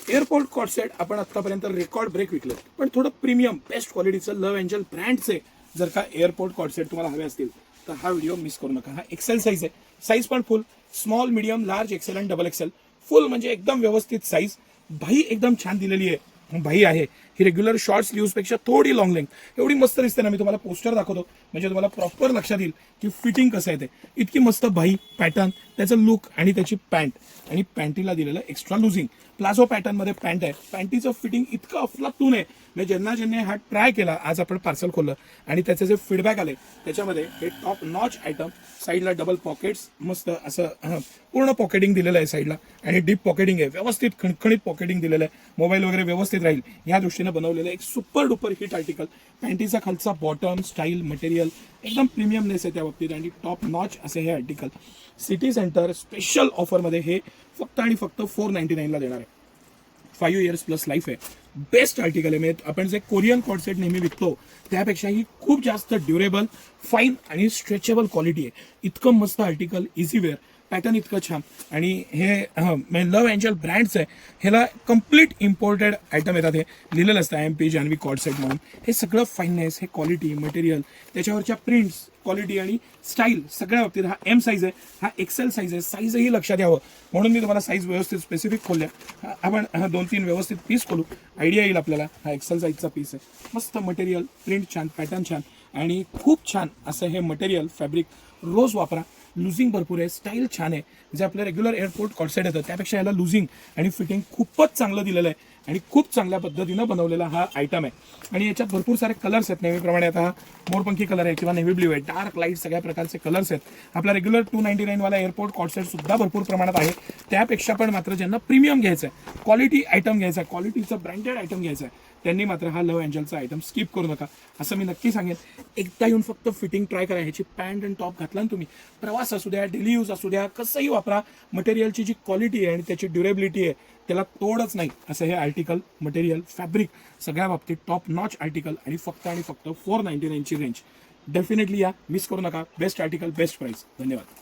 Airport cot set आपण आतापर्यंत record break विकलं, पण थोडं प्रीमियम बेस्ट क्वालिटीचं लव्ह एंजल ब्रँडचे जर का एअरपोर्ट कॉट सेट तुम्हाला हवे असतील तर हा व्हिडिओ मिस करू नका. हा एक्सेल साईज आहे, साईज पण full small, medium, large, XL आणि डबल एक्सेल. फुल म्हणजे एकदम व्यवस्थित साईज. भाई एकदम छान दिलेली आहे. भाई आहे ही रेग्युलर शॉर्ट स्लीव्सपेक्षा थोडी लॉंग लेंथ एवढी मस्त दिसते ना. मी तुम्हाला पोस्टर दाखवतो म्हणजे तुम्हाला प्रॉपर लक्षात येईल की फिटिंग कसं आहे ते. इतकी मस्त भाई पॅटर्न, त्याचं लुक आणि त्याची पॅन्ट, आणि पॅन्टीला दिलेलं एक्स्ट्रा लुझिंग प्लाझो पॅटर्न मध्ये पॅन्ट आहे. पॅन्टीचं फिटिंग इतकं अफलातून आहे म्हणजे ज्यांनी हा ट्राय केला, आज आपण पार्सल खोललं आणि त्याचे जे फीडबॅक आले त्याच्यामध्ये हे टॉप नॉच आयटम. साईडला डबल पॉकेट्स, मस्त असं पूर्ण पॉकेटिंग दिलेलं आहे साईडला, आणि डीप पॉकेटिंग आहे, व्यवस्थित खणखणीत पॉकेटिंग दिलेलं आहे. मोबाईल वगैरे व्यवस्थित राहील या दृष्टीने बनवलेलं एक सुपर डुपर हिट आर्टिकल. पॅन्टीचा खालचा बॉटम, स्टाईल, मटेरियल एकदम प्रीमियमनेस आहे त्या बाबतीत, आणि टॉप नॉच असे हे आर्टिकल. सिटी सेंटर स्पेशल ऑफरमध्ये हे फक्त आणि फक्त 499ला देणार आहे. 5 इयर्स प्लस लाईफ आहे. बेस्ट आर्टिकल आहे. म्हणजे आपण जे कोरियन कॉट सेट नेहमी विकतो त्यापेक्षाही खूप जास्त ड्युरेबल, फाईन आणि स्ट्रेचेबल क्वालिटी आहे. इतकं मस्त आर्टिकल, इझी वेअर, पॅटर्न इतकं छान, आणि हे लव्ह एंजल ब्रँड्स आहे. ह्याला कम्प्लीट इम्पोर्टेड आयटम येतात. हे लिहिलेलं असतं IMP जान्हवी कॉट सेट म्हणून. हे सगळं फाईननेस, हे क्वालिटी, मटेरियल, त्याच्यावरच्या प्रिंट्स, क्वालिटी आणि स्टाईल सगळ्या बाबतीत. हा M साईज आहे, हा एक्सेल साईज आहे. साईजही लक्षात यावं म्हणून मी तुम्हाला साईज व्यवस्थित स्पेसिफिक खोलल्या. आपण 2-3 व्यवस्थित पीस खोलू, आयडिया येईल आपल्याला. हा एक्सेल साईजचा पीस आहे. मस्त मटेरियल, प्रिंट छान, पॅटर्न छान, आणि खूप छान असं हे मटेरियल. फॅब्रिक रोज वापरा, लुझिंग भरपूर आहे, स्टाईल छान आहे. जे आपलं रेग्युलर एअरपोर्ट कॉटसेट येतं त्यापेक्षा याला लुझिंग आणि फिटिंग खूपच चांगलं दिलेलं आहे, आणि खूप चांगल्या पद्धतीनं बनवलेला हा आयटम आहे. आणि याच्यात भरपूर सारे कलर्स आहेत नेहमीप्रमाणे. आता हा मोरपंखी कलर आहे किंवा नेव्ही ब्ल्यू आहे, डार्क लाईट, सगळ्या प्रकारचे कलर्स आहेत. आपला रेग्युलर 299 वाला एअरपोर्ट कॉटसेट सुद्धा भरपूर प्रमाणात आहे. त्यापेक्षा पण मात्र ज्यांना प्रीमियम घ्यायचं आहे, क्वालिटी आयटम घ्यायचा आहे, क्वालिटीचं ब्रँडेड आयटम घ्यायचं आहे, त्यांनी मात्र हा लव्ह एंजलचा आयटम स्किप करू नका असं मी नक्की सांगेन. एकदा येऊन फक्त फिटिंग ट्राय करा. ह्याची पॅन्ट आणि टॉप घातला ना तुम्ही, प्रवास असू द्या, डेली यूज असू द्या, कसंही वापरा. मटेरियलची जी क्वालिटी आहे आणि त्याची ड्युरेबिलिटी आहे त्याला तोडच नाही असं हे आर्टिकल. मटेरियल, फॅब्रिक सगळ्या बाबतीत टॉप नॉच आर्टिकल, आणि फक्त 499ची रेंज. डेफिनेटली या, मिस करू नका. Best article, best price. धन्यवाद.